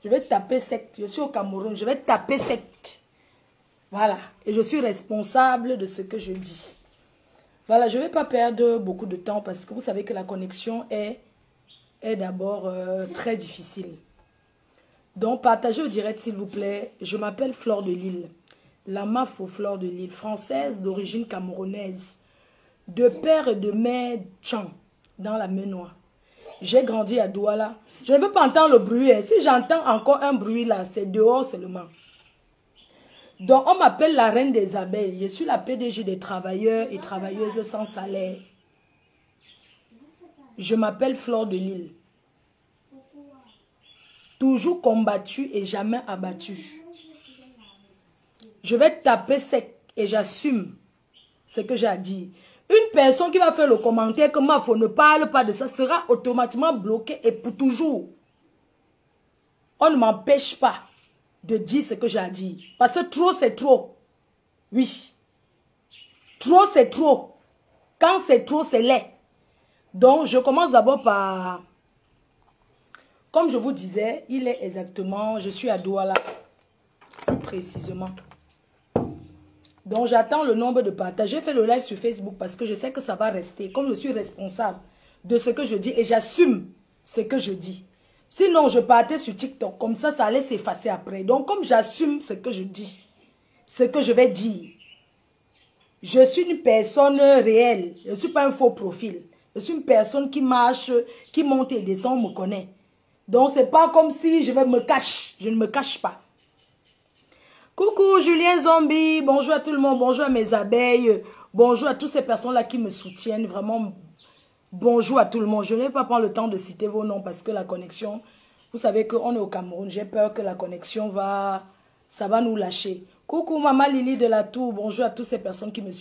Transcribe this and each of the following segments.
Je vais taper sec. Je suis au Cameroun. Je vais taper sec. Voilà. Et je suis responsable de ce que je dis. Voilà, je ne vais pas perdre beaucoup de temps parce que vous savez que la connexion est d'abord très difficile. Donc, partagez au direct, s'il vous plaît. Je m'appelle Fleur de Lille. La Mafo Fleur de Lille, française d'origine camerounaise. De père et de mère Tchan, dans la Menoie. J'ai grandi à Douala. Je ne veux pas entendre le bruit. Si j'entends encore un bruit là, c'est dehors seulement. Donc, on m'appelle la reine des abeilles. Je suis la PDG des travailleurs et travailleuses sans salaire. Je m'appelle Fleur de Lille. Toujours combattue et jamais abattue. Je vais taper sec et j'assume ce que j'ai à dire. Une personne qui va faire le commentaire que Mafo ne parle pas de ça sera automatiquement bloquée et pour toujours. On ne m'empêche pas de dire ce que j'ai à dire. Parce que trop, c'est trop. Oui. Trop, c'est trop. Quand c'est trop, c'est laid. Donc, je commence d'abord par... Comme je vous disais, il est exactement... Je suis à Douala. Plus précisément. Donc, j'attends le nombre de partages. J'ai fait le live sur Facebook parce que je sais que ça va rester. Comme je suis responsable de ce que je dis et j'assume ce que je dis. Sinon, je partais sur TikTok. Comme ça, ça allait s'effacer après. Donc, comme j'assume ce que je dis, ce que je vais dire, je suis une personne réelle. Je ne suis pas un faux profil. Je suis une personne qui marche, qui monte et descend, on me connaît. Donc, ce n'est pas comme si je vais me cacher. Je ne me cache pas. Coucou Julien Zombie, bonjour à tout le monde, bonjour à mes abeilles, bonjour à toutes ces personnes-là qui me soutiennent, vraiment bonjour à tout le monde. Je ne vais pas prendre le temps de citer vos noms parce que la connexion, vous savez qu'on est au Cameroun, j'ai peur que la connexion ça va nous lâcher. Coucou Maman Lily de la Tour, bonjour à toutes ces personnes qui me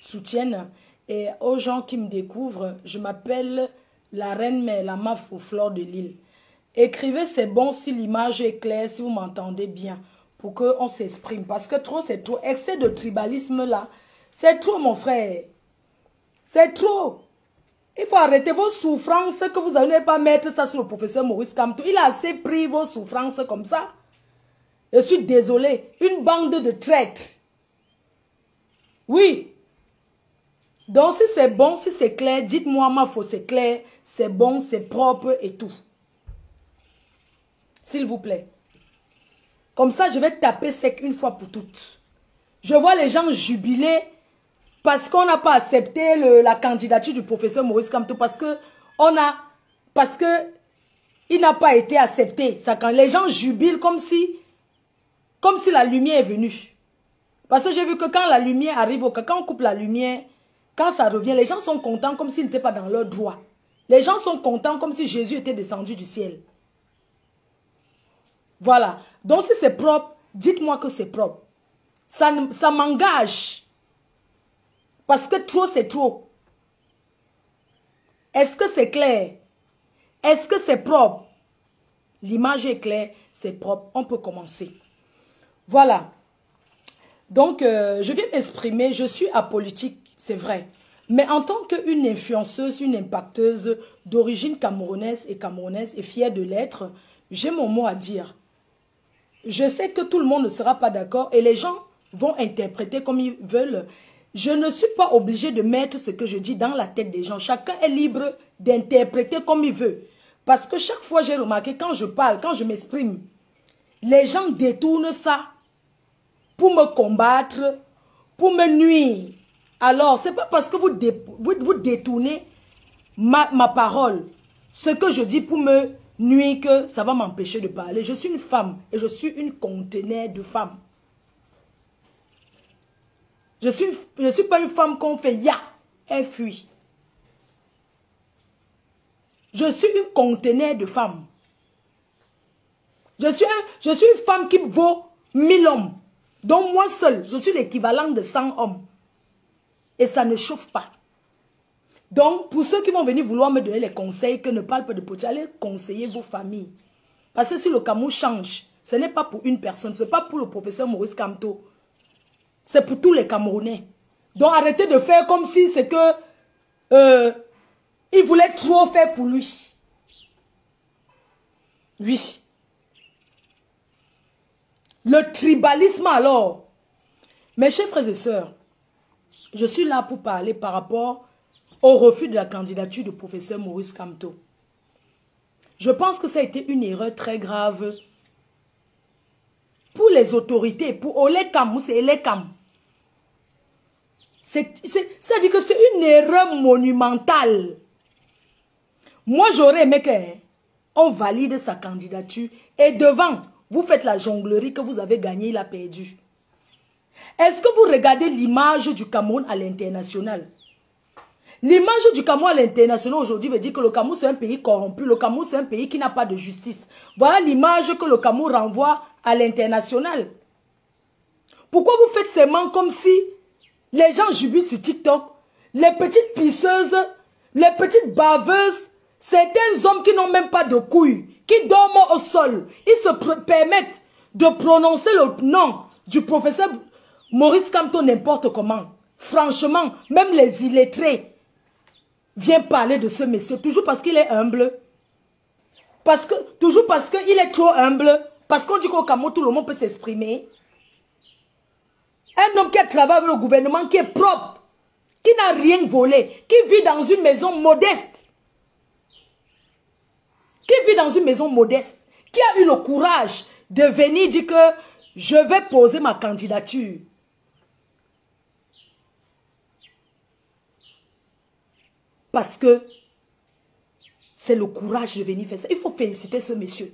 soutiennent et aux gens qui me découvrent. Je m'appelle la reine, mais la Mafo Fleur de Lille. Écrivez, c'est bon si l'image est claire, si vous m'entendez bien, pour qu'on s'exprime. Parce que trop, c'est trop. Excès de tribalisme là, c'est trop mon frère. C'est trop. Il faut arrêter vos souffrances, que vous n'allez pas mettre ça sur le professeur Maurice Kamto. Il a assez pris vos souffrances comme ça. Je suis désolé. Une bande de traîtres. Oui. Donc si c'est bon, si c'est clair, dites-moi, Mafo, c'est clair, c'est bon, c'est propre et tout. S'il vous plaît. Comme ça, je vais taper sec une fois pour toutes. Je vois les gens jubiler parce qu'on n'a pas accepté la candidature du professeur Maurice Kamto. Parce que il n'a pas été accepté. Ça, quand les gens jubilent comme si la lumière est venue. Parce que j'ai vu que quand la lumière arrive, quand on coupe la lumière, quand ça revient, les gens sont contents comme s'ils n'étaient pas dans leur droit. Les gens sont contents comme si Jésus était descendu du ciel. Voilà. Donc si c'est propre, dites-moi que c'est propre. Ça m'engage. Parce que trop, c'est trop. Est-ce que c'est clair? Est-ce que c'est propre? L'image est claire, c'est propre. On peut commencer. Voilà. Donc, je viens m'exprimer. Je suis apolitique, c'est vrai. Mais en tant qu'une influenceuse, une impacteuse d'origine camerounaise et fière de l'être, j'ai mon mot à dire. Je sais que tout le monde ne sera pas d'accord et les gens vont interpréter comme ils veulent. Je ne suis pas obligée de mettre ce que je dis dans la tête des gens. Chacun est libre d'interpréter comme il veut. Parce que chaque fois, j'ai remarqué, quand je parle, quand je m'exprime, les gens détournent ça pour me combattre, pour me nuire. Alors, ce n'est pas parce que vous détournez ma parole, ce que je dis pour me nuire, que ça va m'empêcher de parler. Je suis une femme et je suis une conteneur de femmes. Je suis pas une femme qu'on fait ya, elle fuit. Je suis une conteneur de femmes. Je suis une femme qui vaut 1000 hommes. Donc moi seule, je suis l'équivalent de 100 hommes. Et ça ne chauffe pas. Donc, pour ceux qui vont venir vouloir me donner les conseils, que ne parle pas de politique, allez conseiller vos familles. Parce que si le Cameroun change, ce n'est pas pour une personne, ce n'est pas pour le professeur Maurice Kamto. C'est pour tous les Camerounais. Donc, arrêtez de faire comme si c'est que il voulait trop faire pour lui. Oui. Le tribalisme alors. Mes chers frères et sœurs, je suis là pour parler par rapport au refus de la candidature du professeur Maurice Kamto. Je pense que ça a été une erreur très grave pour les autorités, pour Olekam, c'est Elekam. C'est-à-dire que c'est une erreur monumentale. Moi, j'aurais aimé qu'on valide sa candidature et devant, vous faites la jonglerie que vous avez gagné, il a perdu. Est-ce que vous regardez l'image du Cameroun à l'international? L'image du Cameroun à l'international aujourd'hui veut dire que le Cameroun c'est un pays corrompu, le Cameroun c'est un pays qui n'a pas de justice. Voilà l'image que le Cameroun renvoie à l'international. Pourquoi vous faites ces mains comme si les gens jubilent sur TikTok, les petites pisseuses, les petites baveuses, certains hommes qui n'ont même pas de couilles, qui dorment au sol, ils se permettent de prononcer le nom du professeur Maurice Kamto n'importe comment. Franchement, même les illettrés viennent parler de ce monsieur, toujours parce qu'il est humble. Toujours parce qu'il est trop humble. Parce qu'on dit qu'au Cameroun, tout le monde peut s'exprimer. Un homme qui a travaillé avec le gouvernement, qui est propre, qui n'a rien volé, qui vit dans une maison modeste. Qui vit dans une maison modeste, qui a eu le courage de venir dire que je vais poser ma candidature. Parce que c'est le courage de venir faire ça. Il faut féliciter ce monsieur.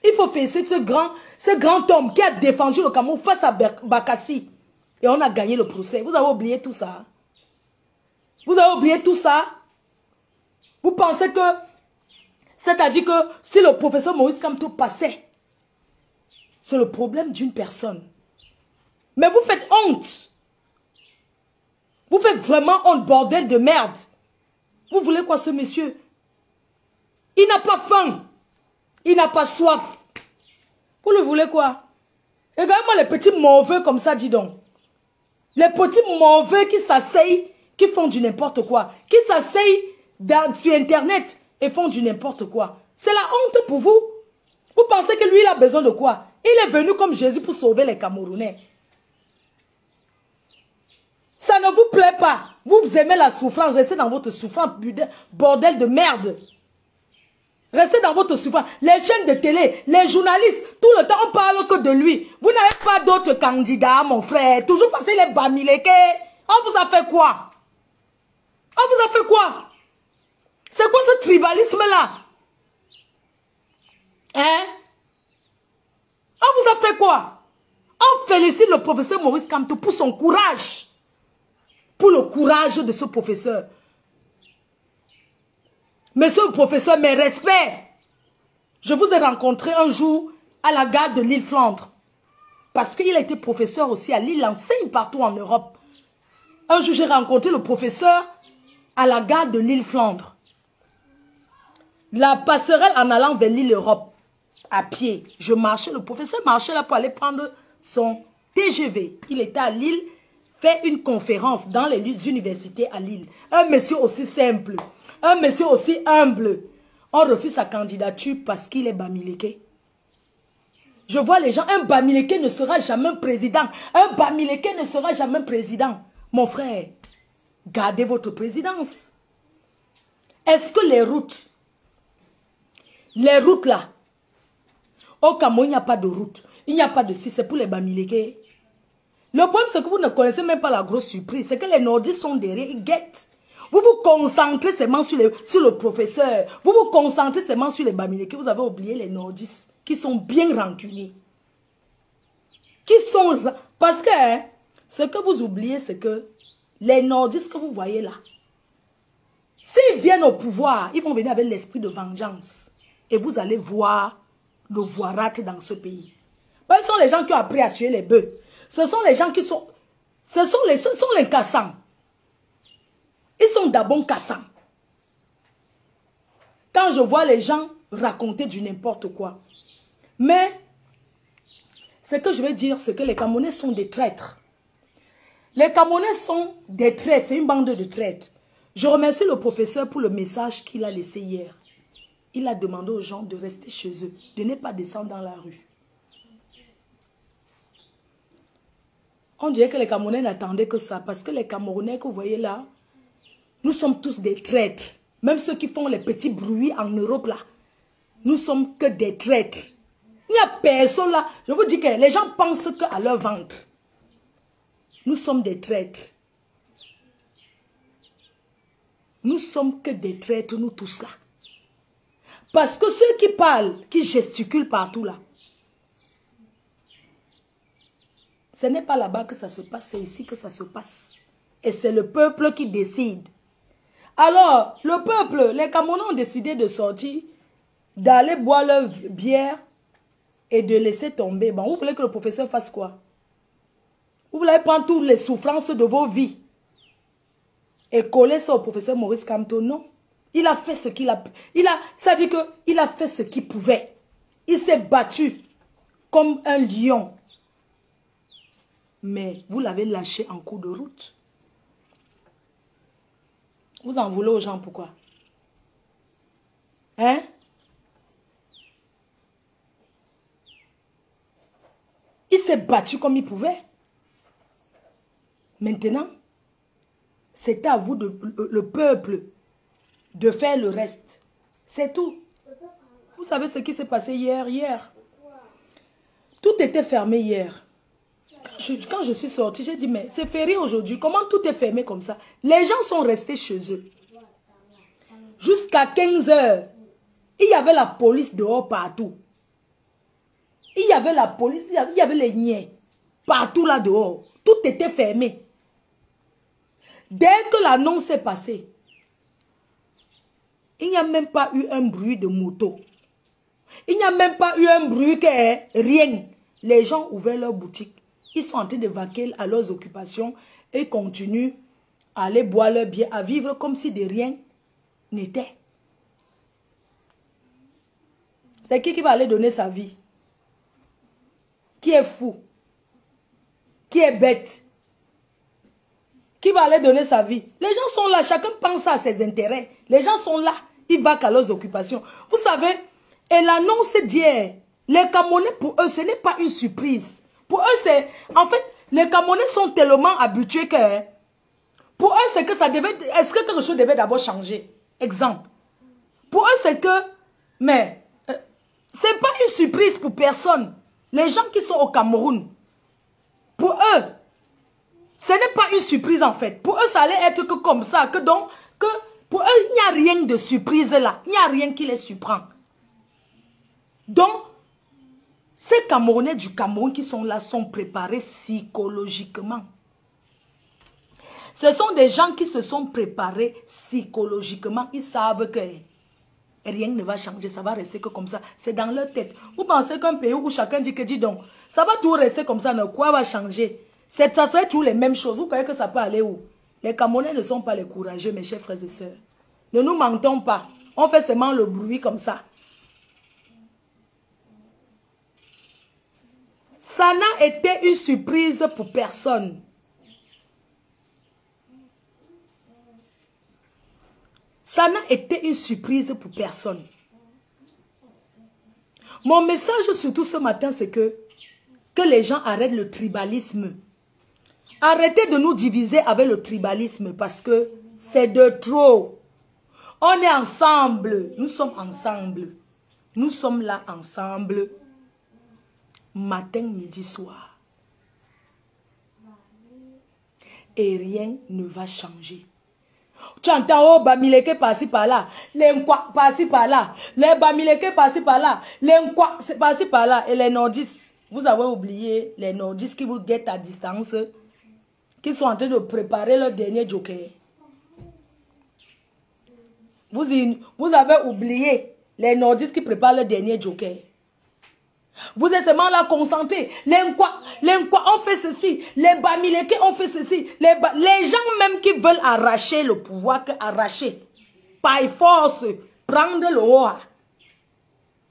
Il faut féliciter ce grand homme qui a défendu le Cameroun face à Bakassi. Et on a gagné le procès. Vous avez oublié tout ça. Vous avez oublié tout ça. Vous pensez que, c'est-à-dire que si le professeur Maurice Kamto passait, c'est le problème d'une personne. Mais vous faites honte. Vous faites vraiment honte, bordel de merde. Vous voulez quoi ce monsieur? Il n'a pas faim. Il n'a pas soif. Vous le voulez quoi? Regardez-moi les petits mauvais comme ça, dis donc. Les petits mauvais qui s'asseyent, qui font du n'importe quoi. Qui s'asseyent sur Internet et font du n'importe quoi. C'est la honte pour vous. Vous pensez que lui, il a besoin de quoi? Il est venu comme Jésus pour sauver les Camerounais. Ça ne vous plaît pas. Vous aimez la souffrance. Restez dans votre souffrance, bordel de merde. Restez dans votre souffrance. Les chaînes de télé, les journalistes, tout le temps on parle que de lui. Vous n'avez pas d'autres candidats, mon frère. Toujours parce qu'il est bamileke. On vous a fait quoi? On vous a fait quoi? C'est quoi ce tribalisme-là? Hein? On vous a fait quoi? On félicite le professeur Maurice Kamto pour son courage. Pour le courage de ce professeur. Monsieur le professeur, mes respects. Je vous ai rencontré un jour à la gare de l'île Flandre. Parce qu'il a été professeur aussi à Lille, il enseigne partout en Europe. Un jour, j'ai rencontré le professeur à la gare de l'île Flandre. La passerelle en allant vers l'île Europe, à pied. Je marchais, le professeur marchait là pour aller prendre son TGV. Il était à Lille, fait une conférence dans les universités à Lille. Un monsieur aussi simple, un monsieur aussi humble. On refuse sa candidature parce qu'il est bamileke. Je vois les gens, un bamileke ne sera jamais président. Un bamileke ne sera jamais président. Mon frère, gardez votre présidence. Est-ce que les routes là, au Cameroun, il n'y a pas de route. Il n'y a pas de si, c'est pour les bamileke. Le problème, c'est que vous ne connaissez même pas la grosse surprise. C'est que les nordistes sont derrière, ils guettent. Vous vous concentrez seulement sur le professeur. Vous vous concentrez seulement sur les bamileke. Vous avez oublié les nordistes qui sont bien rancuniers. Parce que ce que vous oubliez, c'est que les nordistes que vous voyez là, s'ils viennent au pouvoir, ils vont venir avec l'esprit de vengeance. Et vous allez voir le voirat dans ce pays. Ce sont les gens qui ont appris à tuer les bœufs. Ce sont les gens qui sont... Ce sont les cassants. Ils sont d'abord cassants. Quand je vois les gens raconter du n'importe quoi. Mais, ce que je veux dire, c'est que les Camerounais sont des traîtres. Les Camerounais sont des traîtres. C'est une bande de traîtres. Je remercie le professeur pour le message qu'il a laissé hier. il a demandé aux gens de rester chez eux, de ne pas descendre dans la rue. On dirait que les Camerounais n'attendaient que ça, parce que les Camerounais que vous voyez là, nous sommes tous des traîtres. Même ceux qui font les petits bruits en Europe là, nous sommes que des traîtres. Il n'y a personne là. Je vous dis que les gens pensent qu'à leur ventre. Nous sommes des traîtres. Nous sommes que des traîtres, nous tous là. Parce que ceux qui parlent, qui gesticulent partout là, ce n'est pas là-bas que ça se passe, c'est ici que ça se passe. Et c'est le peuple qui décide. Alors, le peuple, les Camerounais ont décidé de sortir, d'aller boire leur bière et de laisser tomber. Bon, vous voulez que le professeur fasse quoi? Vous voulez prendre toutes les souffrances de vos vies et coller ça au professeur Maurice Kamto? Non. Il a fait ce qu'il a... Ça veut dire qu'il a fait ce qu'il pouvait. Il s'est battu comme un lion. Mais vous l'avez lâché en cours de route. Vous en voulez aux gens, pourquoi? Hein? Il s'est battu comme il pouvait. Maintenant, c'est à vous, le peuple, de faire le reste. C'est tout. Vous savez ce qui s'est passé hier? Tout était fermé hier. Quand je suis sortie, j'ai dit, mais c'est férié aujourd'hui. Comment tout est fermé comme ça? Les gens sont restés chez eux. Jusqu'à 15 h, il y avait la police dehors partout. Il y avait la police, il y avait les niais. Partout là dehors. Tout était fermé. Dès que l'annonce est passée, il n'y a même pas eu un bruit de moto. Il n'y a même pas eu un bruit que rien. Les gens ont ouvert leur boutique. Ils sont en train de vaquer à leurs occupations et continuent à aller boire leur bière, à vivre comme si de rien n'était. C'est qui va aller donner sa vie? Qui est fou? Qui est bête? Qui va aller donner sa vie? Les gens sont là, chacun pense à ses intérêts. Les gens sont là, ils vaquent à leurs occupations. Vous savez, et l'annonce d'hier, les Camerounais, pour eux, ce n'est pas une surprise. Pour eux, c'est... En fait, les Camerounais sont tellement habitués que... Pour eux, c'est que ça devait... Est-ce que quelque chose devait d'abord changer? Exemple. Pour eux, c'est que... Mais... c'est pas une surprise pour personne. Les gens qui sont au Cameroun, pour eux, ce n'est pas une surprise en fait. Pour eux, ça allait être que comme ça. Que donc, que pour eux, il n'y a rien de surprise là. Il n'y a rien qui les surprend. Donc, ces Camerounais du Cameroun qui sont là sont préparés psychologiquement. Ce sont des gens qui se sont préparés psychologiquement. Ils savent que rien ne va changer, ça va rester que comme ça. C'est dans leur tête. Vous pensez qu'un pays où chacun dit que, dis donc, ça va tout rester comme ça, quoi va changer? Ça serait toujours les mêmes choses. Vous croyez que ça peut aller où? Les Camerounais ne sont pas les courageux, mes chers frères et sœurs. Ne nous mentons pas. On fait seulement le bruit comme ça. Ça n'a été une surprise pour personne. Ça n'a été une surprise pour personne. Mon message surtout ce matin, c'est que les gens arrêtent le tribalisme. Arrêtez de nous diviser avec le tribalisme parce que c'est de trop. On est ensemble. Nous sommes ensemble. Nous sommes là ensemble. Matin, midi, soir. Et rien ne va changer. Tu entends, oh, Bamileke par-ci par-là, les Nkwa par-ci par-là, les Bamileke par-ci par-là, les Nkwa par-ci par-là, et les nordistes. Vous avez oublié les nordistes qui vous guettent à distance, qui sont en train de préparer leur dernier joker. Vous avez oublié les nordistes qui préparent leur dernier joker. Vous êtes seulement là concentrés. Les Nkwa ont fait ceci. Les Bamileke ont fait ceci. Les gens même qui veulent arracher le pouvoir, arracher, par force, prendre le haut.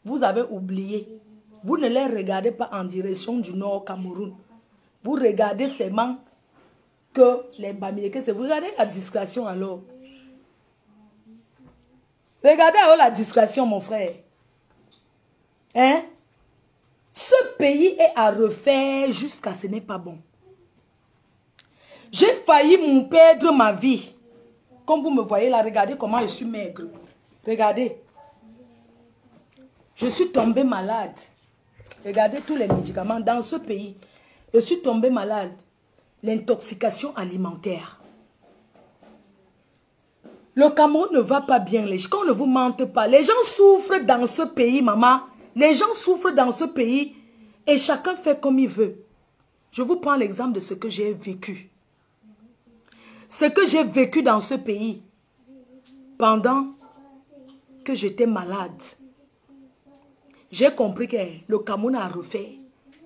Vous avez oublié. Vous ne les regardez pas en direction du nord Cameroun. Vous regardez seulement que les Bamileke, vous regardez la discrétion alors. Regardez la discrétion, mon frère. Hein? Ce pays est à refaire jusqu'à ce n'est pas bon. J'ai failli perdre ma vie. Comme vous me voyez là, regardez comment je suis maigre. Regardez. Je suis tombée malade. Regardez tous les médicaments dans ce pays. Je suis tombée malade. L'intoxication alimentaire. Le Cameroun ne va pas bien. Qu'on ne vous mente pas. Les gens souffrent dans ce pays, maman. Les gens souffrent dans ce pays et chacun fait comme il veut. Je vous prends l'exemple de ce que j'ai vécu. Ce que j'ai vécu dans ce pays pendant que j'étais malade. J'ai compris que le Cameroun a refait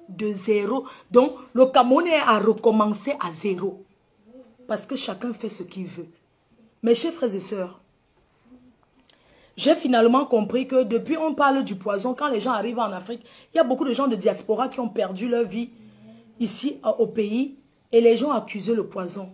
de zéro. Donc, le Cameroun a recommencé à zéro. Parce que chacun fait ce qu'il veut. Mes chers frères et sœurs, j'ai finalement compris que depuis on parle du poison, quand les gens arrivent en Afrique, il y a beaucoup de gens de diaspora qui ont perdu leur vie ici au pays et les gens accusent le poison.